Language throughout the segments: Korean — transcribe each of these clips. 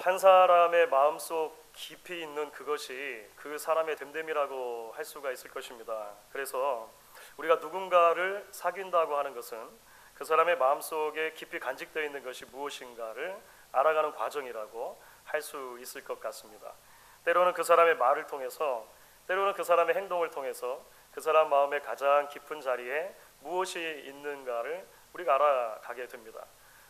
한 사람의 마음속 깊이 있는 그것이 그 사람의 됨됨이라고 할 수가 있을 것입니다. 그래서 우리가 누군가를 사귄다고 하는 것은 그 사람의 마음속에 깊이 간직되어 있는 것이 무엇인가를 알아가는 과정이라고 할 수 있을 것 같습니다. 때로는 그 사람의 말을 통해서, 때로는 그 사람의 행동을 통해서 그 사람 마음의 가장 깊은 자리에 무엇이 있는가를 우리가 알아가게 됩니다.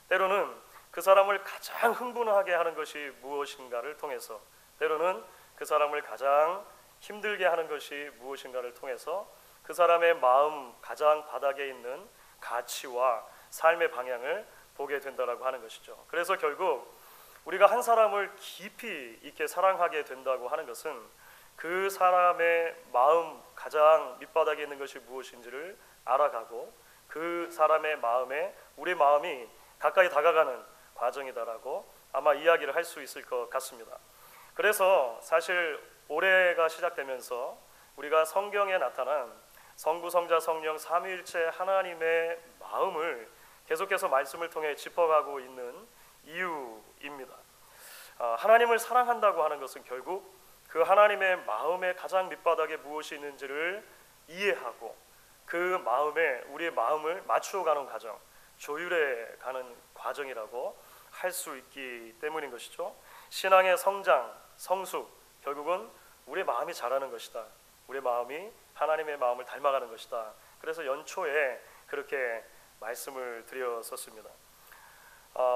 때로는 그 사람을 가장 흥분하게 하는 것이 무엇인가를 통해서, 때로는 그 사람을 가장 힘들게 하는 것이 무엇인가를 통해서 그 사람의 마음 가장 바닥에 있는 가치와 삶의 방향을 보게 된다라고 하는 것이죠. 그래서 결국 우리가 한 사람을 깊이 있게 사랑하게 된다고 하는 것은 그 사람의 마음 가장 밑바닥에 있는 것이 무엇인지를 알아가고 그 사람의 마음에 우리 마음이 가까이 다가가는 과정이다라고 아마 이야기를 할 수 있을 것 같습니다. 그래서 사실 올해가 시작되면서 우리가 성경에 나타난 성부, 성자, 성령 삼위일체 하나님의 마음을 계속해서 말씀을 통해 짚어가고 있는 이유입니다. 하나님을 사랑한다고 하는 것은 결국 그 하나님의 마음의 가장 밑바닥에 무엇이 있는지를 이해하고 그 마음에 우리의 마음을 맞추어가는 과정, 조율해 가는 과정이라고 할 수 있기 때문인 것이죠. 신앙의 성장, 성숙, 결국은 우리의 마음이 자라는 것이다. 우리의 마음이 하나님의 마음을 닮아가는 것이다. 그래서 연초에 그렇게 말씀을 드렸었습니다.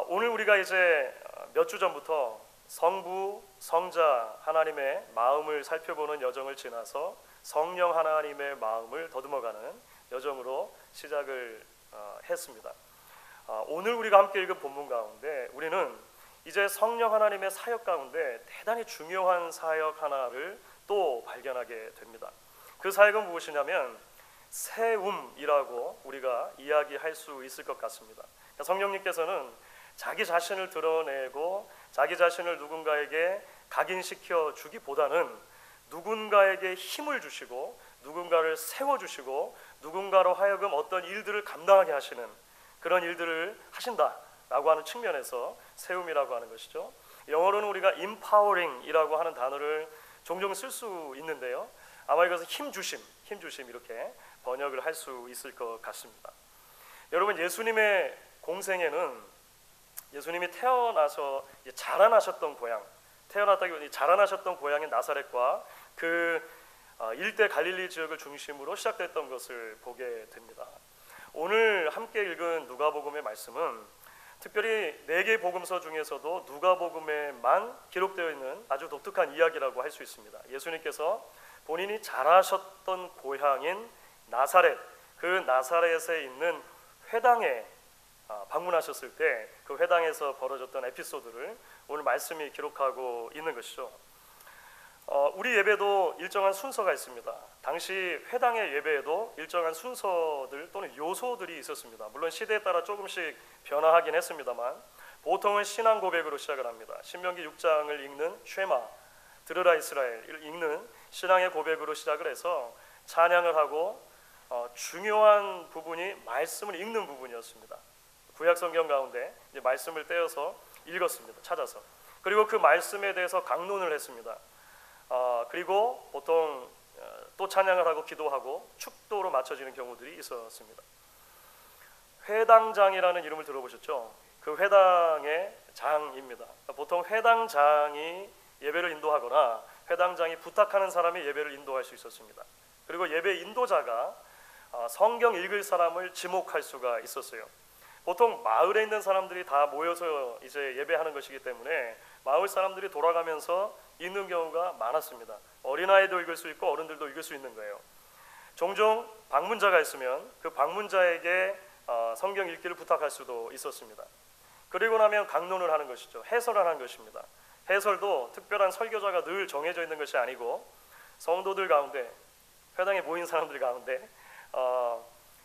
오늘 우리가 이제 몇 주 전부터 성부, 성자 하나님의 마음을 살펴보는 여정을 지나서 성령 하나님의 마음을 더듬어가는 여정으로 시작을 했습니다. 오늘 우리가 함께 읽은 본문 가운데 우리는 이제 성령 하나님의 사역 가운데 대단히 중요한 사역 하나를 또 발견하게 됩니다. 그 사역은 무엇이냐면 세움이라고 우리가 이야기할 수 있을 것 같습니다. 성령님께서는 자기 자신을 드러내고 자기 자신을 누군가에게 각인시켜 주기보다는 누군가에게 힘을 주시고 누군가를 세워주시고 누군가로 하여금 어떤 일들을 감당하게 하시는 그런 일들을 하신다라고 하는 측면에서 세움이라고 하는 것이죠. 영어로는 우리가 empowering이라고 하는 단어를 종종 쓸 수 있는데요. 아마 이것은 힘주심 이렇게 번역을 할 수 있을 것 같습니다. 여러분, 예수님의 공생애는 예수님이 태어나서 자라나셨던 고향, 태어났다기보다 자라나셨던 고향인 나사렛과 그 일대 갈릴리 지역을 중심으로 시작됐던 것을 보게 됩니다. 오늘 함께 읽은 누가복음의 말씀은 특별히 4개 복음서 중에서도 누가복음에만 기록되어 있는 아주 독특한 이야기라고 할 수 있습니다. 예수님께서 본인이 자라셨던 고향인 나사렛, 그 나사렛에 있는 회당에 방문하셨을 때 그 회당에서 벌어졌던 에피소드를 오늘 말씀이 기록하고 있는 것이죠. 우리 예배도 일정한 순서가 있습니다. 당시 회당의 예배에도 일정한 순서들 또는 요소들이 있었습니다. 물론 시대에 따라 조금씩 변화하긴 했습니다만 보통은 신앙 고백으로 시작을 합니다. 신명기 6장을 읽는 쉐마, 들으라 이스라엘을 읽는 신앙의 고백으로 시작을 해서 찬양을 하고 중요한 부분이 말씀을 읽는 부분이었습니다. 구약 성경 가운데 이제 말씀을 떼어서 읽었습니다. 찾아서. 그리고 그 말씀에 대해서 강론을 했습니다. 그리고 보통 또 찬양을 하고 기도하고 축도로 맞춰지는 경우들이 있었습니다. 회당장이라는 이름을 들어보셨죠? 그 회당의 장입니다. 보통 회당장이 예배를 인도하거나 회당장이 부탁하는 사람이 예배를 인도할 수 있었습니다. 그리고 예배 인도자가 성경 읽을 사람을 지목할 수가 있었어요. 보통 마을에 있는 사람들이 다 모여서 이제 예배하는 것이기 때문에 마을 사람들이 돌아가면서 읽는 경우가 많았습니다. 어린아이도 읽을 수 있고 어른들도 읽을 수 있는 거예요. 종종 방문자가 있으면 그 방문자에게 성경 읽기를 부탁할 수도 있었습니다. 그리고 나면 강론을 하는 것이죠. 해설을 하는 것입니다. 해설도 특별한 설교자가 늘 정해져 있는 것이 아니고 성도들 가운데, 회당에 모인 사람들 가운데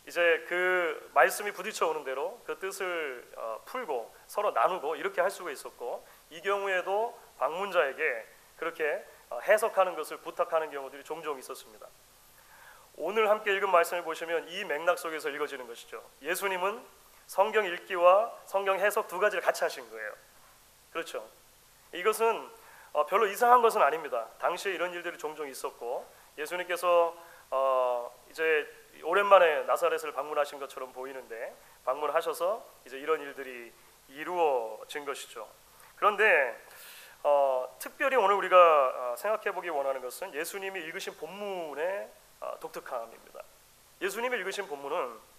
이제 그 말씀이 부딪혀 오는 대로 그 뜻을 풀고 서로 나누고 이렇게 할 수가 있었고, 이 경우에도 방문자에게 그렇게 해석하는 것을 부탁하는 경우들이 종종 있었습니다. 오늘 함께 읽은 말씀을 보시면 이 맥락 속에서 읽어지는 것이죠. 예수님은 성경 읽기와 성경 해석 두 가지를 같이 하신 거예요. 그렇죠. 이것은 별로 이상한 것은 아닙니다. 당시에 이런 일들이 종종 있었고 예수님께서 이제 오랜만에 나사렛을 방문하신 것처럼 보이는데 방문하셔서 이제 이런 일들이 이루어진 것이죠. 그런데 특별히 오늘 우리가 생각해 보기 원하는 것은 예수님이 읽으신 본문의 독특함입니다. 예수님이 읽으신 본문은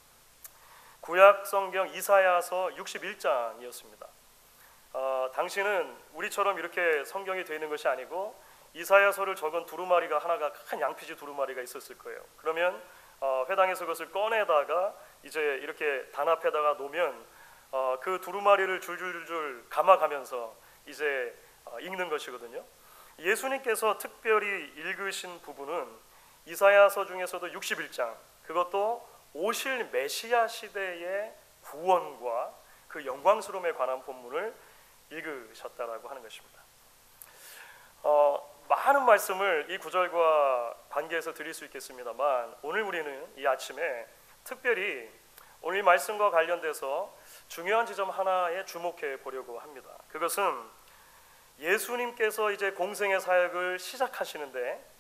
구약 성경 이사야서 61장이었습니다. 당시는 우리처럼 이렇게 성경이 되어 있는 것이 아니고 이사야서를 적은 두루마리가 하나가 큰 양피지 두루마리가 있었을 거예요. 그러면 회당에서 그것을 꺼내다가 이제 이렇게 단합에다가 놓으면 그 두루마리를 줄줄줄 감아가면서 이제 읽는 것이거든요. 예수님께서 특별히 읽으신 부분은 이사야서 중에서도 61장, 그것도 오실 메시아 시대의 구원과 그 영광스러움에 관한 본문을 읽으셨다라고 하는 것입니다. 많은 말씀을 이 구절과 관계해서 드릴 수 있겠습니다만 오늘 우리는 이 아침에 특별히 오늘 이 말씀과 관련돼서 중요한 지점 하나에 주목해 보려고 합니다. 그것은 예수님께서 이제 공생의 사역을 시작하시는데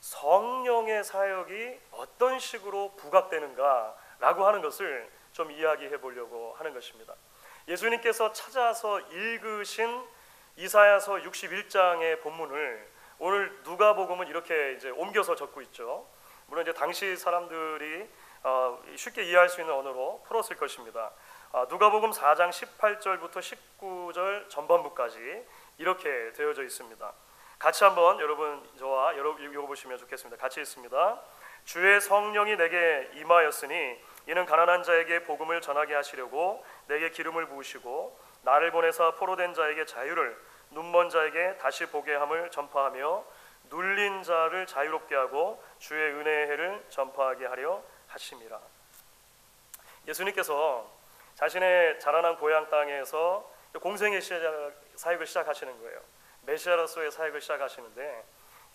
성령의 사역이 어떤 식으로 부각되는가라고 하는 것을 좀 이야기해 보려고 하는 것입니다. 예수님께서 찾아서 읽으신 이사야서 61장의 본문을 오늘 누가복음은 이렇게 이제 옮겨서 적고 있죠. 물론 이제 당시 사람들이 쉽게 이해할 수 있는 언어로 풀었을 것입니다. 누가복음 4장 18절부터 19절 전반부까지 이렇게 되어져 있습니다. 같이 한번 여러분 저와 읽어보시면 좋겠습니다. 같이 읽습니다. 주의 성령이 내게 임하였으니 이는 가난한 자에게 복음을 전하게 하시려고 내게 기름을 부으시고 나를 보내사 포로된 자에게 자유를, 눈먼 자에게 다시 보게 함을 전파하며 눌린 자를 자유롭게 하고 주의 은혜의 해를 전파하게 하려 하심이라. 예수님께서 자신의 자라난 고향 땅에서 공생의 사역을 시작하시는 거예요. 메시아로서의 사역을 시작하시는데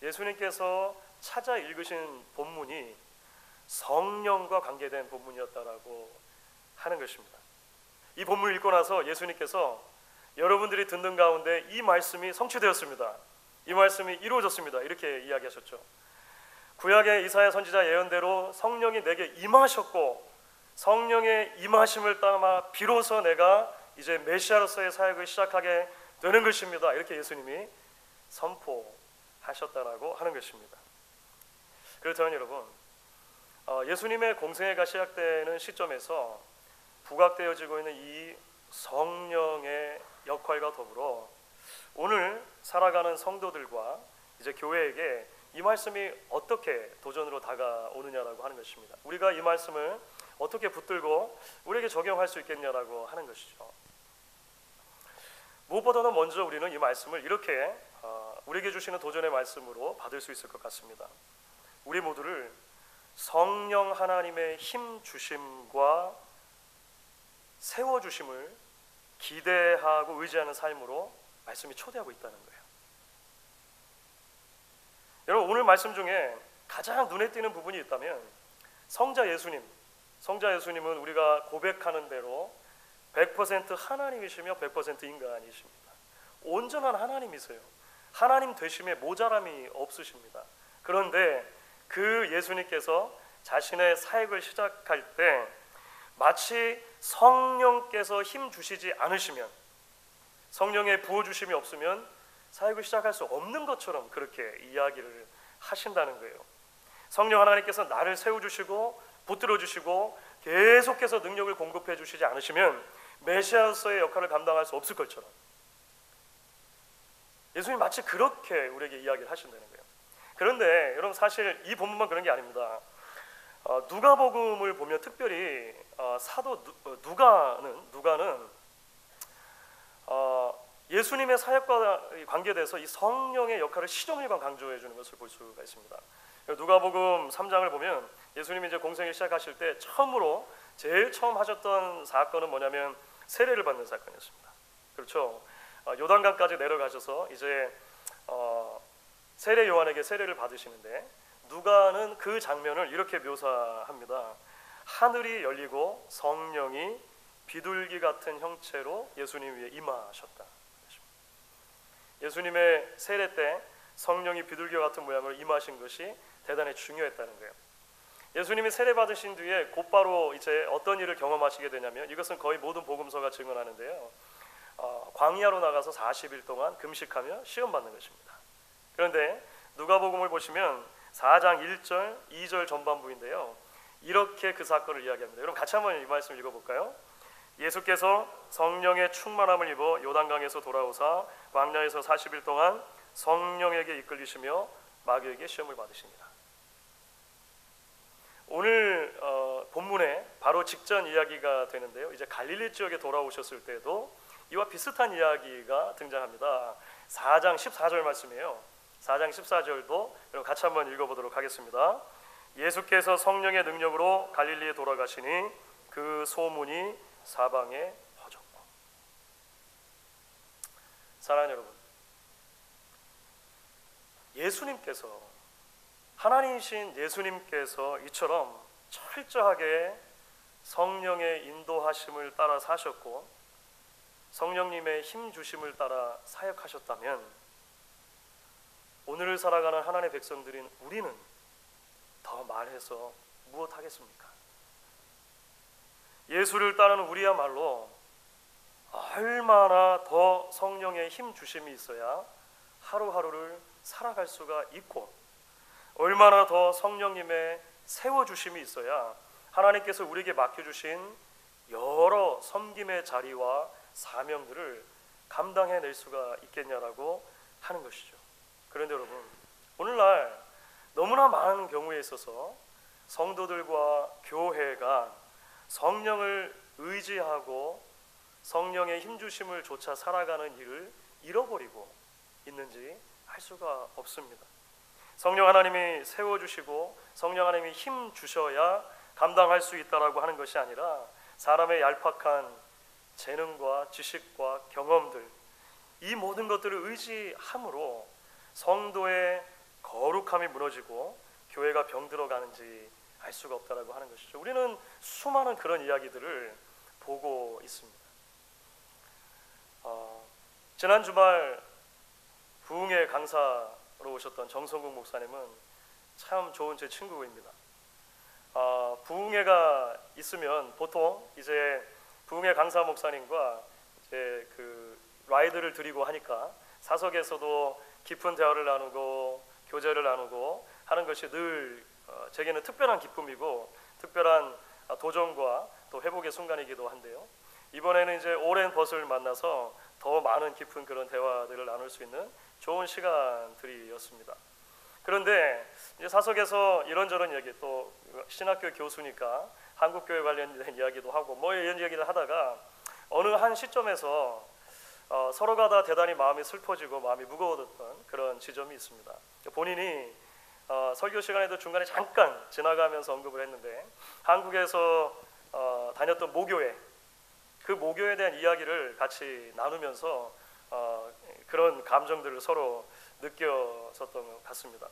예수님께서 찾아 읽으신 본문이 성령과 관계된 본문이었다라고 하는 것입니다. 이 본문을 읽고 나서 예수님께서 여러분들이 듣는 가운데 이 말씀이 성취되었습니다. 이 말씀이 이루어졌습니다. 이렇게 이야기하셨죠. 구약의 이사야 선지자 예언대로 성령이 내게 임하셨고 성령의 임하심을 따라 비로소 내가 이제 메시아로서의 사역을 시작하게 되는 것입니다. 이렇게 예수님이 선포하셨다라고 하는 것입니다. 그렇다면 여러분, 예수님의 공생애가 시작되는 시점에서 부각되어지고 있는 이 성령의 역할과 더불어 오늘 살아가는 성도들과 이제 교회에게 이 말씀이 어떻게 도전으로 다가오느냐라고 하는 것입니다. 우리가 이 말씀을 어떻게 붙들고 우리에게 적용할 수 있겠냐라고 하는 것이죠. 무엇보다는 먼저 우리는 이 말씀을 이렇게 우리에게 주시는 도전의 말씀으로 받을 수 있을 것 같습니다. 우리 모두를 성령 하나님의 힘 주심과 세워 주심을 기대하고 의지하는 삶으로 말씀이 초대하고 있다는 거예요. 여러분, 오늘 말씀 중에 가장 눈에 띄는 부분이 있다면 성자 예수님은 우리가 고백하는 대로 100% 하나님이시며 100% 인간이십니다. 온전한 하나님이세요. 하나님 되심에 모자람이 없으십니다. 그런데 그 예수님께서 자신의 사역을 시작할 때 마치 성령께서 힘 주시지 않으시면, 성령의 부어주심이 없으면 사역을 시작할 수 없는 것처럼 그렇게 이야기를 하신다는 거예요. 성령 하나님께서 나를 세워주시고 붙들어주시고 계속해서 능력을 공급해 주시지 않으시면 메시아로서의 역할을 감당할 수 없을 것처럼 예수님 마치 그렇게 우리에게 이야기를 하신다는 거예요. 그런데 여러분, 사실 이 본문만 그런 게 아닙니다. 누가복음을 보면 특별히 사도 누가는 예수님의 사역과 관계돼서 이 성령의 역할을 시종일관 강조해 주는 것을 볼 수가 있습니다. 누가복음 3장을 보면 예수님이 이제 공생을 시작하실 때 제일 처음 하셨던 사건은 뭐냐면 세례를 받는 사건이었습니다. 그렇죠? 요단강까지 내려가셔서 이제 세례 요한에게 세례를 받으시는데 누가는 그 장면을 이렇게 묘사합니다. 하늘이 열리고 성령이 비둘기 같은 형체로 예수님 위에 임하셨다. 예수님의 세례 때 성령이 비둘기 같은 모양으로 임하신 것이 대단히 중요했다는 거예요. 예수님이 세례 받으신 뒤에 곧바로 이제 어떤 일을 경험하시게 되냐면, 이것은 거의 모든 복음서가 증언하는데요, 광야로 나가서 40일 동안 금식하며 시험 받는 것입니다. 그런데 누가복음을 보시면 4장 1절, 2절 전반부인데요, 이렇게 그 사건을 이야기합니다. 여러분 같이 한번 이 말씀 읽어볼까요? 예수께서 성령의 충만함을 입어 요단강에서 돌아오사 광야에서 40일 동안 성령에게 이끌리시며 마귀에게 시험을 받으십니다. 오늘 본문에 바로 직전 이야기가 되는데요, 이제 갈릴리 지역에 돌아오셨을 때도 이와 비슷한 이야기가 등장합니다. 4장 14절 말씀이에요. 4장 14절도 여러분 같이 한번 읽어보도록 하겠습니다. 예수께서 성령의 능력으로 갈릴리에 돌아가시니 그 소문이 사방에 퍼졌고. 사랑하는 여러분, 예수님께서, 하나님이신 예수님께서 이처럼 철저하게 성령의 인도하심을 따라 사셨고 성령님의 힘 주심을 따라 사역하셨다면, 오늘을 살아가는 하나님의 백성들인 우리는 더 말해서 무엇하겠습니까? 예수를 따르는 우리야말로 얼마나 더 성령의 힘 주심이 있어야 하루하루를 살아갈 수가 있고, 얼마나 더 성령님의 세워주심이 있어야 하나님께서 우리에게 맡겨주신 여러 섬김의 자리와 사명들을 감당해낼 수가 있겠냐라고 하는 것이죠. 그런데 여러분, 오늘날 너무나 많은 경우에 있어서 성도들과 교회가 성령을 의지하고 성령의 힘주심을 조차 살아가는 일을 잃어버리고 있는지 알 수가 없습니다. 성령 하나님이 세워주시고 성령 하나님이 힘 주셔야 감당할 수 있다라고 하는 것이 아니라, 사람의 얄팍한 재능과 지식과 경험들, 이 모든 것들을 의지함으로 성도의 거룩함이 무너지고 교회가 병들어가는지 알 수가 없다라고 하는 것이죠. 우리는 수많은 그런 이야기들을 보고 있습니다. 지난 주말 부흥회 강사로 오셨던 정성국 목사님은 참 좋은 제 친구입니다. 부흥회가 있으면 보통 이제 부흥회 강사 목사님과 이제 그 라이드를 드리고 하니까 사석에서도 깊은 대화를 나누고 교제를 나누고 하는 것이 늘 제게는 특별한 기쁨이고 특별한 도전과 또 회복의 순간이기도 한데요, 이번에는 이제 오랜 벗을 만나서 더 많은 깊은 그런 대화들을 나눌 수 있는 좋은 시간들이었습니다. 그런데 이제 사석에서 이런저런 얘기, 또 신학교 교수니까 한국교회 관련된 이야기도 하고 뭐 이런 얘기를 하다가 어느 한 시점에서 서로가 다 대단히 마음이 슬퍼지고 마음이 무거워졌던 그런 지점이 있습니다. 본인이 설교 시간에도 중간에 잠깐 지나가면서 언급을 했는데, 한국에서 다녔던 모교회, 그 모교에 대한 이야기를 같이 나누면서 그런 감정들을 서로 느꼈었던 것 같습니다.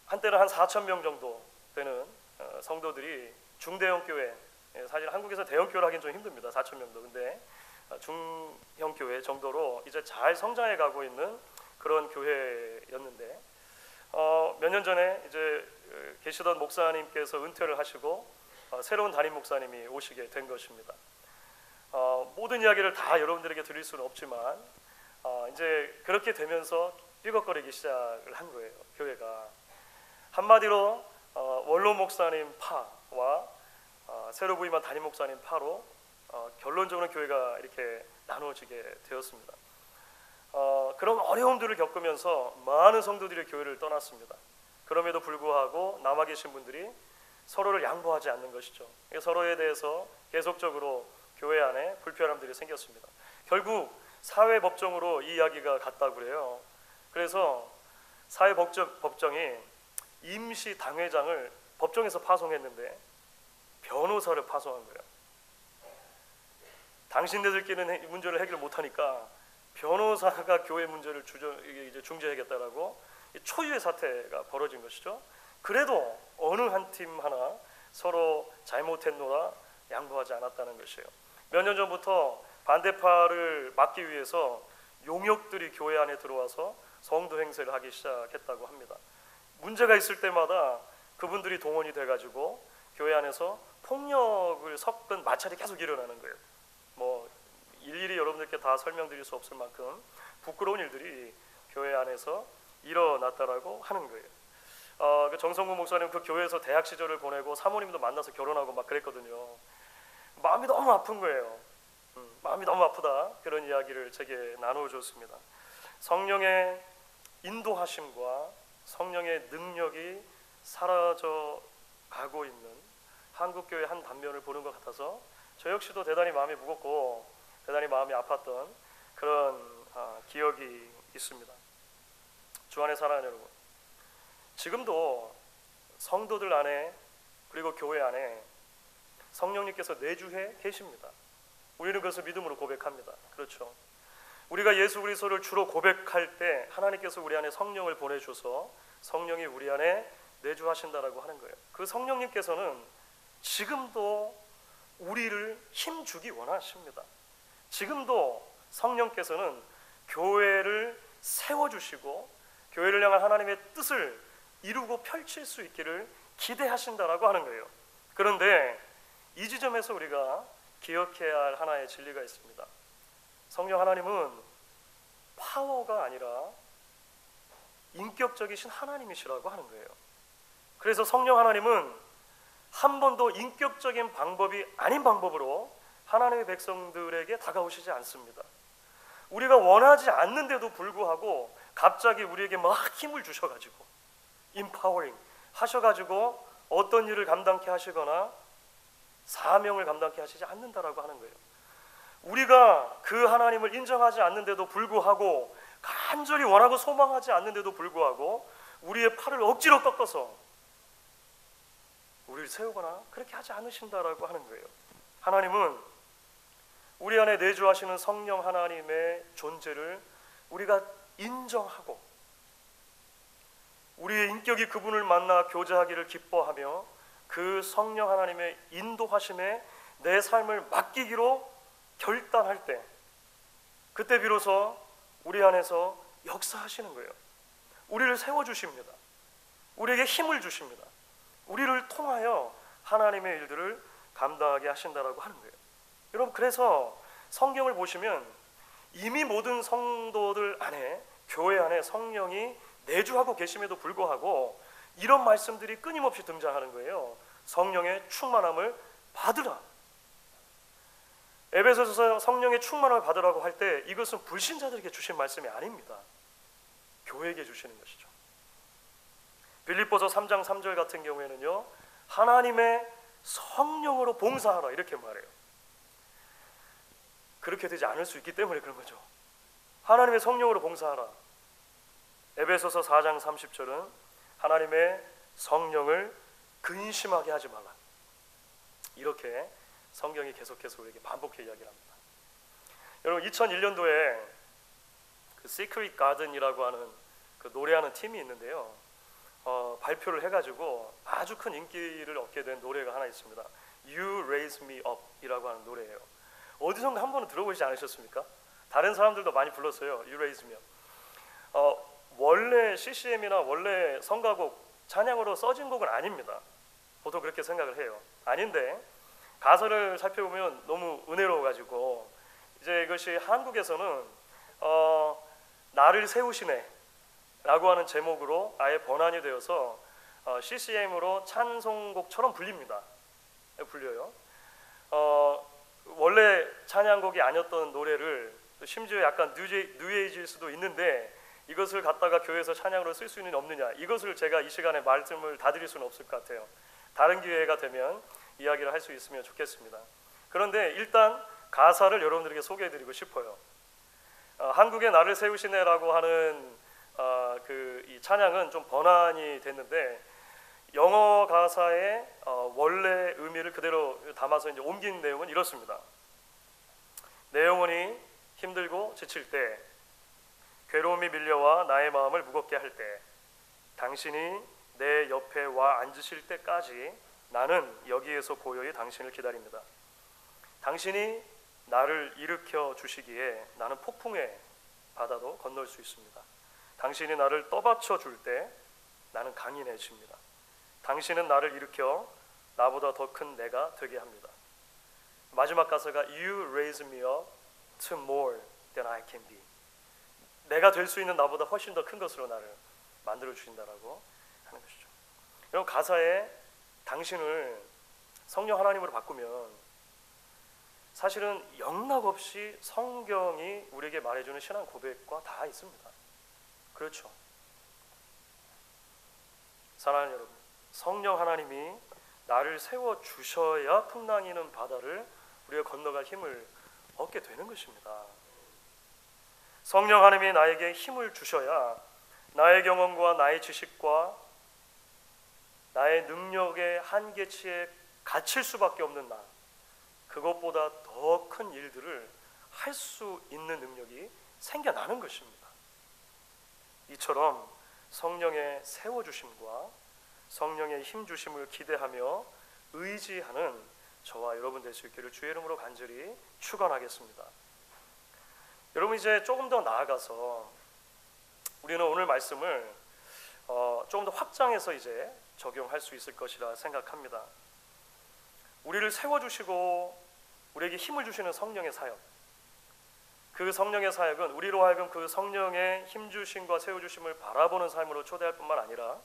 한때는 한 4,000명 정도 되는 성도들이 중대형 교회, 사실 한국에서 대형 교회를 하기는 좀 힘듭니다. 4,000명도. 근데 중형 교회 정도로 이제 잘 성장해 가고 있는 그런 교회였는데, 몇 년 전에 이제 계시던 목사님께서 은퇴를 하시고 새로운 담임 목사님이 오시게 된 것입니다. 모든 이야기를 다 여러분들에게 드릴 수는 없지만 이제 그렇게 되면서 삐걱거리기 시작을 한 거예요. 교회가 한마디로 원로 목사님 파와 새로 부임한 담임 목사님 파로 결론적으로 교회가 이렇게 나누어지게 되었습니다. 그런 어려움들을 겪으면서 많은 성도들이 교회를 떠났습니다. 그럼에도 불구하고 남아 계신 분들이 서로를 양보하지 않는 것이죠. 서로에 대해서 계속적으로 교회 안에 불편함들이 생겼습니다. 결국 사회법정으로 이 이야기가 갔다고 그래요. 그래서 사회법정이 임시 당회장을 법정에서 파송했는데 변호사를 파송한 거예요. 당신네들끼리는 문제를 해결 못하니까 변호사가 교회 문제를 이제 중재하겠다라고 초유의 사태가 벌어진 것이죠. 그래도 어느 한 팀 하나 서로 잘못했노라 양보하지 않았다는 것이에요. 몇 년 전부터 반대파를 막기 위해서 용역들이 교회 안에 들어와서 성도 행세를 하기 시작했다고 합니다. 문제가 있을 때마다 그분들이 동원이 돼가지고 교회 안에서 폭력을 섞은 마찰이 계속 일어나는 거예요. 뭐 일일이 여러분들께 다 설명드릴 수 없을 만큼 부끄러운 일들이 교회 안에서 일어났다라고 하는 거예요. 그 정성구 목사님 그 교회에서 대학 시절을 보내고 사모님도 만나서 결혼하고 막 그랬거든요. 마음이 너무 아픈 거예요. 마음이 너무 아프다. 그런 이야기를 제게 나누어줬습니다. 성령의 인도하심과 성령의 능력이 사라져 가고 있는 한국교회 한 단면을 보는 것 같아서 저 역시도 대단히 마음이 무겁고 대단히 마음이 아팠던 그런 기억이 있습니다. 주 안에 사랑하는 여러분, 지금도 성도들 안에 그리고 교회 안에 성령님께서 내주해 계십니다. 우리는 그것을 믿음으로 고백합니다. 그렇죠. 우리가 예수 그리스도를 주로 고백할 때 하나님께서 우리 안에 성령을 보내주셔서 성령이 우리 안에 내주하신다라고 하는 거예요. 그 성령님께서는 지금도 우리를 힘주기 원하십니다. 지금도 성령께서는 교회를 세워주시고 교회를 향한 하나님의 뜻을 이루고 펼칠 수 있기를 기대하신다라고 하는 거예요. 그런데 이 지점에서 우리가 기억해야 할 하나의 진리가 있습니다. 성령 하나님은 파워가 아니라 인격적이신 하나님이시라고 하는 거예요. 그래서 성령 하나님은 한 번도 인격적인 방법이 아닌 방법으로 하나님의 백성들에게 다가오시지 않습니다. 우리가 원하지 않는데도 불구하고 갑자기 우리에게 막 힘을 주셔가지고 empowering 하셔가지고 어떤 일을 감당케 하시거나 사명을 감당케 하시지 않는다라고 하는 거예요. 우리가 그 하나님을 인정하지 않는데도 불구하고 간절히 원하고 소망하지 않는데도 불구하고 우리의 팔을 억지로 꺾어서 우리를 세우거나 그렇게 하지 않으신다라고 하는 거예요. 하나님은 우리 안에 내주하시는 성령 하나님의 존재를 우리가 인정하고 우리의 인격이 그분을 만나 교제하기를 기뻐하며 그 성령 하나님의 인도하심에 내 삶을 맡기기로 결단할 때 그때 비로소 우리 안에서 역사하시는 거예요. 우리를 세워주십니다. 우리에게 힘을 주십니다. 우리를 통하여 하나님의 일들을 감당하게 하신다라고 하는 거예요. 여러분, 그래서 성경을 보시면 이미 모든 성도들 안에 교회 안에 성령이 내주하고 계심에도 불구하고 이런 말씀들이 끊임없이 등장하는 거예요. 성령의 충만함을 받으라. 에베소서 성령의 충만함을 받으라고 할 때 이것은 불신자들에게 주신 말씀이 아닙니다. 교회에게 주시는 것이죠. 빌립보서 3장 3절 같은 경우에는요, 하나님의 성령으로 봉사하라 이렇게 말해요. 그렇게 되지 않을 수 있기 때문에 그런 거죠. 하나님의 성령으로 봉사하라. 에베소서 4장 30절은 하나님의 성령을 근심하게 하지 말라. 이렇게 성경이 계속해서 우리에게 반복해 이야기를 합니다. 여러분, 2001년도에 그 Secret Garden이라고 하는 그 노래하는 팀이 있는데요. 발표를 해가지고 아주 큰 인기를 얻게 된 노래가 하나 있습니다. You Raise Me Up 이라고 하는 노래예요. 어디선가 한 번은 들어보시지 않으셨습니까? 다른 사람들도 많이 불렀어요. You Raise Me Up. 원래 CCM이나 원래 성가곡 찬양으로 써진 곡은 아닙니다. 보통 그렇게 생각을 해요. 아닌데 가사를 살펴보면 너무 은혜로워가지고 이제 이것이 한국에서는 나를 세우시네 라고 하는 제목으로 아예 번안이 되어서 CCM으로 찬송곡처럼 불립니다. 불려요. 원래 찬양곡이 아니었던 노래를 심지어 약간 뉴에이지일 수도 있는데 이것을 갖다가 교회에서 찬양으로 쓸 수 있는 없느냐, 이것을 제가 이 시간에 말씀을 다 드릴 수는 없을 것 같아요. 다른 기회가 되면 이야기를 할 수 있으면 좋겠습니다. 그런데 일단 가사를 여러분들에게 소개해드리고 싶어요. 한국의 나를 세우시네라고 하는 이 찬양은 좀 번안이 됐는데 영어 가사의 원래 의미를 그대로 담아서 이제 옮긴 내용은 이렇습니다. 내 영혼이 힘들고 지칠 때, 괴로움이 밀려와 나의 마음을 무겁게 할 때, 당신이 내 옆에 와 앉으실 때까지 나는 여기에서 고요히 당신을 기다립니다. 당신이 나를 일으켜 주시기에 나는 폭풍의 바다도 건널 수 있습니다. 당신이 나를 떠받쳐 줄 때 나는 강인해집니다. 당신은 나를 일으켜 나보다 더 큰 내가 되게 합니다. 마지막 가사가 You raise me up to more than I can be. 내가 될 수 있는 나보다 훨씬 더 큰 것으로 나를 만들어 주신다라고 하는 것이죠. 여러분, 가사에 당신을 성령 하나님으로 바꾸면 사실은 영락없이 성경이 우리에게 말해주는 신앙 고백과 다 있습니다. 그렇죠. 사랑하는 여러분, 성령 하나님이 나를 세워주셔야 풍랑이는 바다를 우리가 건너갈 힘을 얻게 되는 것입니다. 성령 하나님이 나에게 힘을 주셔야 나의 경험과 나의 지식과 나의 능력의 한계치에 갇힐 수밖에 없는 나, 그것보다 더 큰 일들을 할 수 있는 능력이 생겨나는 것입니다. 이처럼 성령의 세워주심과 성령의 힘주심을 기대하며 의지하는 저와 여러분 될 수 있기를 주의 이름으로 간절히 축원하겠습니다. 여러분, 이제 조금 더 나아가서 우리는 오늘 말씀을 조금 더 확장해서 이제 적용할 수 있을 것이라 생각합니다. 우리를 세워주시고 우리에게 힘을 주시는 성령의 사역, 그 성령의 사역은 우리로 하여금 그 성령의 힘주심과 세워주심을 바라보는 삶으로 초대할 뿐만 아니라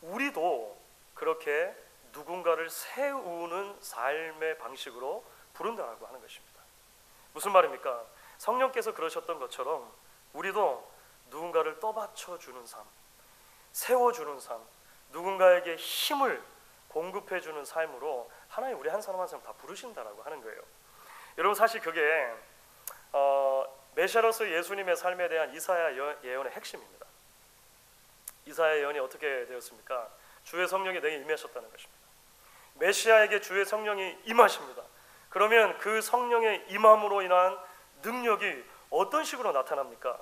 우리도 그렇게 누군가를 세우는 삶의 방식으로 부른다라고 하는 것입니다. 무슨 말입니까? 성령께서 그러셨던 것처럼 우리도 누군가를 떠받쳐주는 삶, 세워주는 삶, 누군가에게 힘을 공급해주는 삶으로 하나님 우리 한 사람 한 사람 다 부르신다라고 하는 거예요. 여러분, 사실 그게 메시아로서 예수님의 삶에 대한 이사야 예언의 핵심입니다. 이사야 예언이 어떻게 되었습니까? 주의 성령이 내게 임하셨다는 것입니다. 메시아에게 주의 성령이 임하십니다. 그러면 그 성령의 임함으로 인한 능력이 어떤 식으로 나타납니까?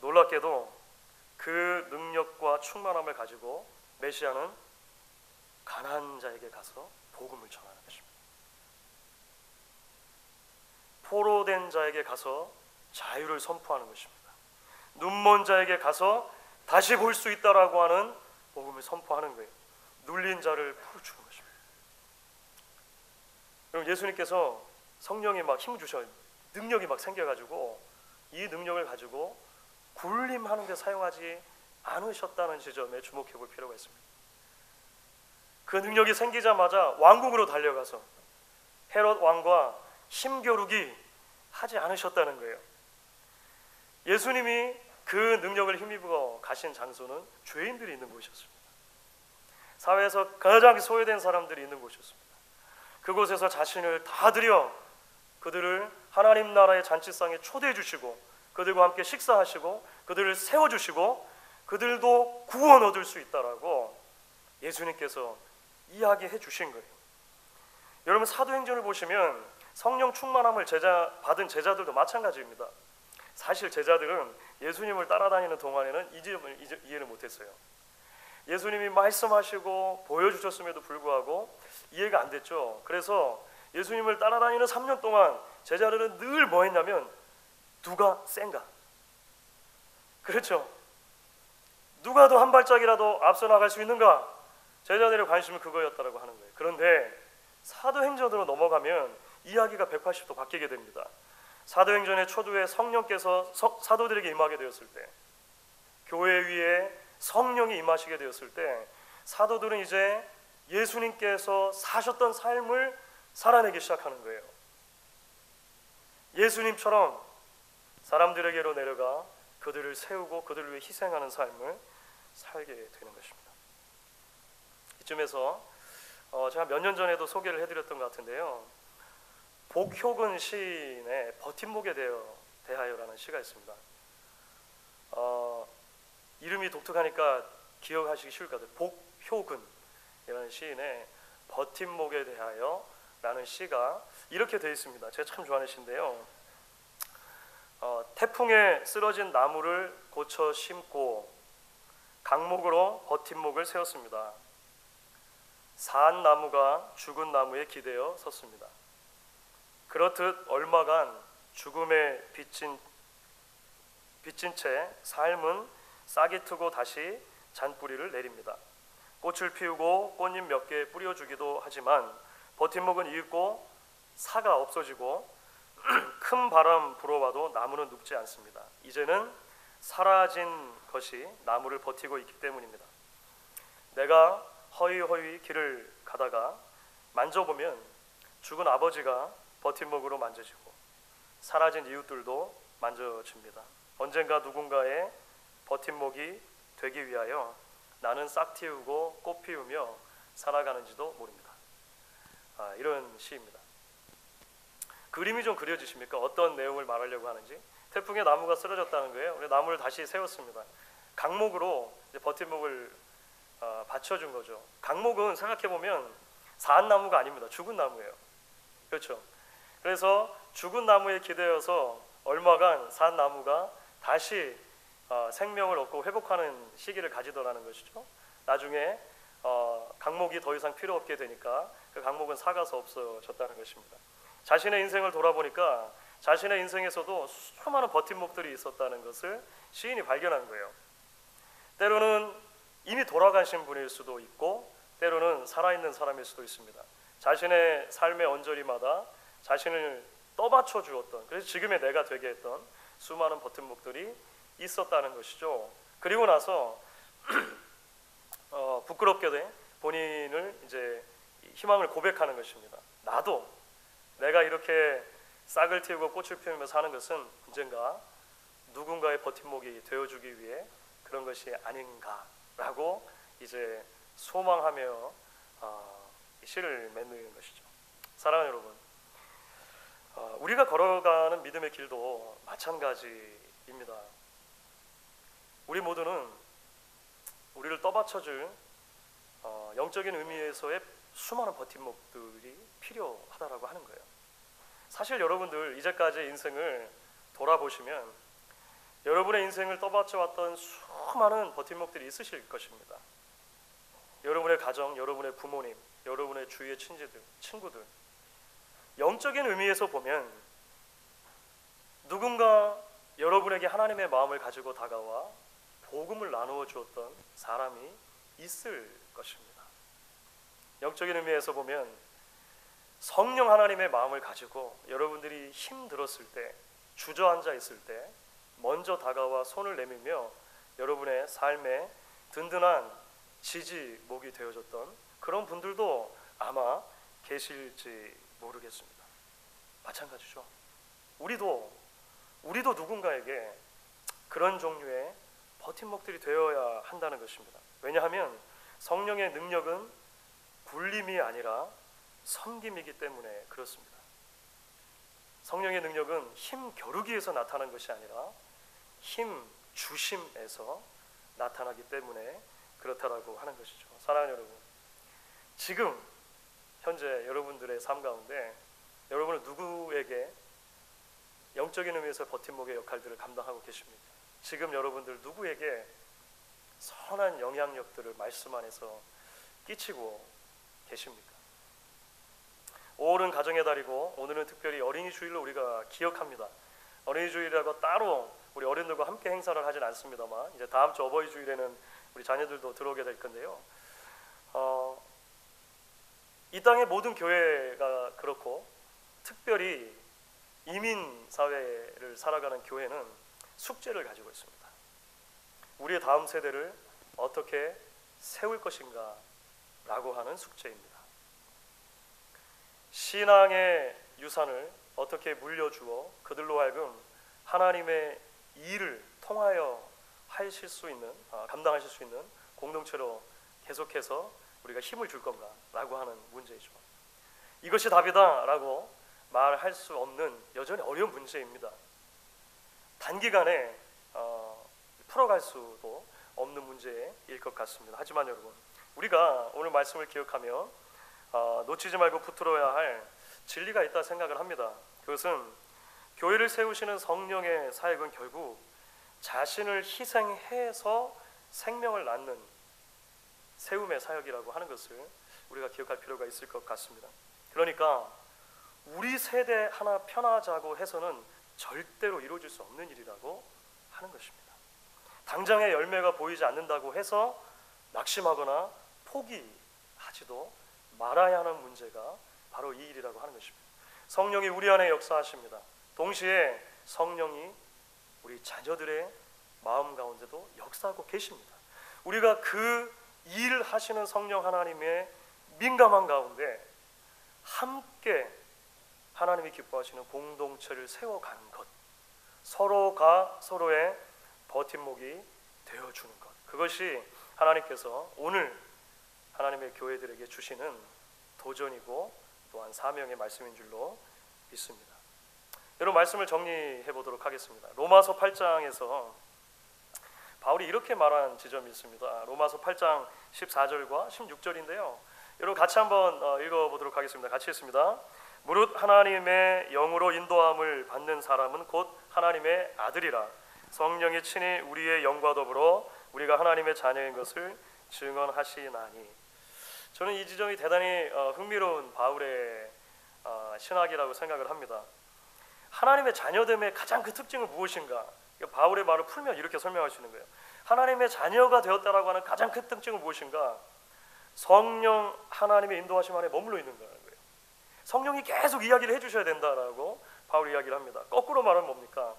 놀랍게도 그 능력과 충만함을 가지고 메시아는 가난한 자에게 가서 복음을 전하는 것입니다. 포로된 자에게 가서 자유를 선포하는 것입니다. 눈먼 자에게 가서 다시 볼 수 있다라고 하는 복음을 선포하는 거예요. 눌린 자를 풀어주는 것입니다. 여러분, 예수님께서 성령이 막 힘을 주셔요. 능력이 막 생겨가지고 이 능력을 가지고 굴림하는 데 사용하지 않으셨다는 지점에 주목해 볼 필요가 있습니다. 그 능력이 생기자마자 왕궁으로 달려가서 헤롯 왕과 힘겨루기 하지 않으셨다는 거예요. 예수님이 그 능력을 힘입어 가신 장소는 죄인들이 있는 곳이었습니다. 사회에서 가장 소외된 사람들이 있는 곳이었습니다. 그곳에서 자신을 다 드려 그들을 하나님 나라의 잔치상에 초대해 주시고 그들과 함께 식사하시고 그들을 세워주시고 그들도 구원 얻을 수 있다라고 예수님께서 이야기해 주신 거예요. 여러분, 사도행전을 보시면 성령 충만함을 받은 제자들도 마찬가지입니다. 사실 제자들은 예수님을 따라다니는 동안에는 이 점을 이해를 못했어요. 예수님이 말씀하시고 보여주셨음에도 불구하고 이해가 안 됐죠. 그래서 예수님을 따라다니는 3년 동안 제자들은 늘 뭐 했냐면 누가 센가? 그렇죠. 누가 더 한 발짝이라도 앞서 나갈 수 있는가? 제자들의 관심은 그거였다라고 하는 거예요. 그런데 사도행전으로 넘어가면 이야기가 180도 바뀌게 됩니다. 사도행전의 초두에 성령께서 사도들에게 임하게 되었을 때, 교회 위에 성령이 임하시게 되었을 때 사도들은 이제 예수님께서 사셨던 삶을 살아내기 시작하는 거예요. 예수님처럼 사람들에게로 내려가 그들을 세우고 그들을 위해 희생하는 삶을 살게 되는 것입니다. 이쯤에서 제가 몇 년 전에도 소개를 해드렸던 것 같은데요, 복효근 시인의 버팀목에 대하여라는 시가 있습니다. 이름이 독특하니까 기억하시기 쉬울 것 같아요. 복효근이라는 시인의 버팀목에 대하여라는 시가 이렇게 되어 있습니다. 제가 참 좋아하는 시인데요, 태풍에 쓰러진 나무를 고쳐 심고 강목으로 버팀목을 세웠습니다. 산 나무가 죽은 나무에 기대어 섰습니다. 그렇듯 얼마간 죽음에 빚진 채 삶은 싹이 트고 다시 잔뿌리를 내립니다. 꽃을 피우고 꽃잎 몇 개 뿌려주기도 하지만 버팀목은 잃고 사가 없어지고 큰 바람 불어와도 나무는 눕지 않습니다. 이제는 사라진 것이 나무를 버티고 있기 때문입니다. 내가 허위허위 길을 가다가 만져보면 죽은 아버지가 버팀목으로 만져지고 사라진 이웃들도 만져집니다. 언젠가 누군가의 버팀목이 되기 위하여 나는 싹 틔우고 꽃 피우며 살아가는지도 모릅니다. 이런 시입니다. 그림이 좀 그려지십니까? 어떤 내용을 말하려고 하는지. 태풍에 나무가 쓰러졌다는 거예요. 우리 나무를 다시 세웠습니다. 강목으로 이제 버팀목을 받쳐준 거죠. 강목은 생각해보면 산 나무가 아닙니다. 죽은 나무예요. 그렇죠? 그래서 죽은 나무에 기대어서 얼마간 산 나무가 다시 생명을 얻고 회복하는 시기를 가지더라는 것이죠. 나중에 강목이 더 이상 필요 없게 되니까 그 강목은 삭아서 없어졌다는 것입니다. 자신의 인생을 돌아보니까 자신의 인생에서도 수많은 버팀목들이 있었다는 것을 시인이 발견한 거예요. 때로는 이미 돌아가신 분일 수도 있고 때로는 살아있는 사람일 수도 있습니다. 자신의 삶의 언저리마다 자신을 떠받쳐 주었던, 그래서 지금의 내가 되게 했던 수많은 버팀목들이 있었다는 것이죠. 그리고 나서 부끄럽게 본인을 이제 희망을 고백하는 것입니다. 나도 내가 이렇게 싹을 틔우고 꽃을 피우며 사는 것은 언젠가 누군가의 버팀목이 되어주기 위해 그런 것이 아닌가라고 이제 소망하며 시를 맺는 것이죠. 사랑하는 여러분, 우리가 걸어가는 믿음의 길도 마찬가지입니다. 우리 모두는 우리를 떠받쳐줄 영적인 의미에서의 수많은 버팀목들이 필요하다라고 하는 거예요. 사실 여러분들 이제까지 인생을 돌아보시면 여러분의 인생을 떠받쳐왔던 수많은 버팀목들이 있으실 것입니다. 여러분의 가정, 여러분의 부모님, 여러분의 주위의 친구들. 영적인 의미에서 보면 누군가 여러분에게 하나님의 마음을 가지고 다가와 복음을 나누어 주었던 사람이 있을 것입니다. 영적인 의미에서 보면 성령 하나님의 마음을 가지고 여러분들이 힘들었을 때, 주저앉아 있을 때 먼저 다가와 손을 내밀며 여러분의 삶에 든든한 지지목이 되어줬던 그런 분들도 아마 계실지 모르겠습니다. 마찬가지죠. 우리도 누군가에게 그런 종류의 버팀목들이 되어야 한다는 것입니다. 왜냐하면 성령의 능력은 굴림이 아니라 섬김이기 때문에 그렇습니다. 성령의 능력은 힘 겨루기에서 나타난 것이 아니라 힘 주심에서 나타나기 때문에 그렇다라고 하는 것이죠. 사랑하는 여러분, 지금 현재 여러분들의 삶 가운데 여러분은 누구에게 영적인 의미에서 버팀목의 역할들을 감당하고 계십니까? 지금 여러분들 누구에게 선한 영향력들을 말씀 안에서 끼치고 계십니까? 5월은 가정의 달이고 오늘은 특별히 어린이 주일로 우리가 기억합니다. 어린이 주일이라고 따로 우리 어른들과 함께 행사를 하진 않습니다만 이제 다음 주 어버이 주일에는 우리 자녀들도 들어오게 될 건데요. 이 땅의 모든 교회가 그렇고 특별히 이민 사회를 살아가는 교회는 숙제를 가지고 있습니다. 우리의 다음 세대를 어떻게 세울 것인가 라고 하는 숙제입니다. 신앙의 유산을 어떻게 물려주어 그들로 하여금 하나님의 일을 통하여 하실 수 있는, 감당하실 수 있는 공동체로 계속해서 우리가 힘을 줄 건가 라고 하는 문제이죠. 이것이 답이다 라고 말할 수 없는 여전히 어려운 문제입니다. 단기간에 풀어갈 수도 없는 문제일 것 같습니다. 하지만 여러분, 우리가 오늘 말씀을 기억하며 놓치지 말고 붙들어야 할 진리가 있다 생각을 합니다. 그것은 교회를 세우시는 성령의 사역은 결국 자신을 희생해서 생명을 낳는 세움의 사역이라고 하는 것을 우리가 기억할 필요가 있을 것 같습니다. 그러니까 우리 세대 하나 편하자고 해서는 절대로 이루어질 수 없는 일이라고 하는 것입니다. 당장의 열매가 보이지 않는다고 해서 낙심하거나 포기하지도 말아야 하는 문제가 바로 이 일이라고 하는 것입니다. 성령이 우리 안에 역사하십니다. 동시에 성령이 우리 자녀들의 마음 가운데도 역사하고 계십니다. 우리가 그 일 하시는 성령 하나님의 민감한 가운데 함께 하나님이 기뻐하시는 공동체를 세워가는 것, 서로가 서로의 버팀목이 되어주는 것, 그것이 하나님께서 오늘 하나님의 교회들에게 주시는 도전이고 또한 사명의 말씀인 줄로 믿습니다. 여러분, 말씀을 정리해 보도록 하겠습니다. 로마서 8장에서 바울이 이렇게 말한 지점이 있습니다. 로마서 8장 14절과 16절인데요. 여러분 같이 한번 읽어보도록 하겠습니다. 같이 읽습니다. 무릇 하나님의 영으로 인도함을 받는 사람은 곧 하나님의 아들이라. 성령이 친히 우리의 영과 더불어 우리가 하나님의 자녀인 것을 증언하시나니. 저는 이 지점이 대단히 흥미로운 바울의 신학이라고 생각을 합니다. 하나님의 자녀됨의 가장 그 특징은 무엇인가? 바울의 말을 풀면 이렇게 설명할 수 있는 거예요. 하나님의 자녀가 되었다라고 하는 가장 큰 특징은 무엇인가? 성령 하나님의 인도하심 안에 머물러 있는 거예요. 성령이 계속 이야기를 해주셔야 된다라고 바울이 이야기를 합니다. 거꾸로 말하면 뭡니까?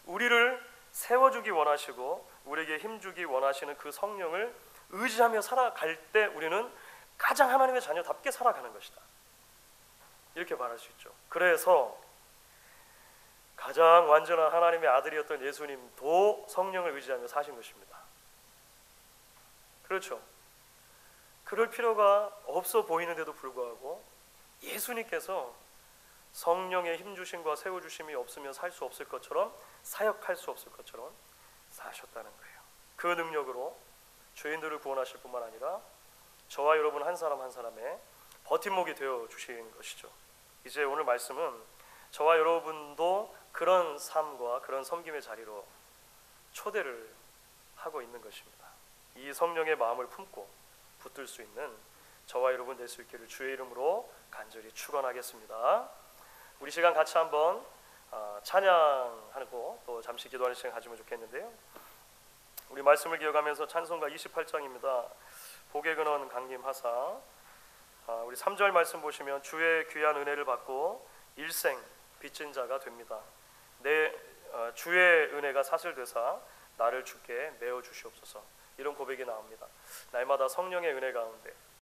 우리를 세워주기 원하시고 우리에게 힘주기 원하시는 그 성령을 의지하며 살아갈 때 우리는 가장 하나님의 자녀답게 살아가는 것이다, 이렇게 말할 수 있죠. 그래서 가장 완전한 하나님의 아들이었던 예수님도 성령을 의지하며 사신 것입니다. 그렇죠. 그럴 필요가 없어 보이는데도 불구하고 예수님께서 성령의 힘주심과 세워주심이 없으면 살 수 없을 것처럼, 사역할 수 없을 것처럼 사셨다는 거예요. 그 능력으로 죄인들을 구원하실 뿐만 아니라 저와 여러분 한 사람 한 사람의 버팀목이 되어 주신 것이죠. 이제 오늘 말씀은 저와 여러분도 그런 삶과 그런 섬김의 자리로 초대를 하고 있는 것입니다. 이 성령의 마음을 품고 붙들 수 있는 저와 여러분 될 수 있기를 주의 이름으로 간절히 축원하겠습니다. 우리 시간 같이 한번 찬양하고 또 잠시 기도하는 시간 가지면 좋겠는데요. 우리 말씀을 기억하면서 찬송가 28장입니다. 복의 근원 강림하사. 우리 3절 말씀 보시면 주의 귀한 은혜를 받고 일생 빚진 자가 됩니다. 내 주의 은혜가 사슬되사 나를 주께 메어 주시옵소서. 이런 고백이 나옵니다. 날마다 성령의 은혜 가운데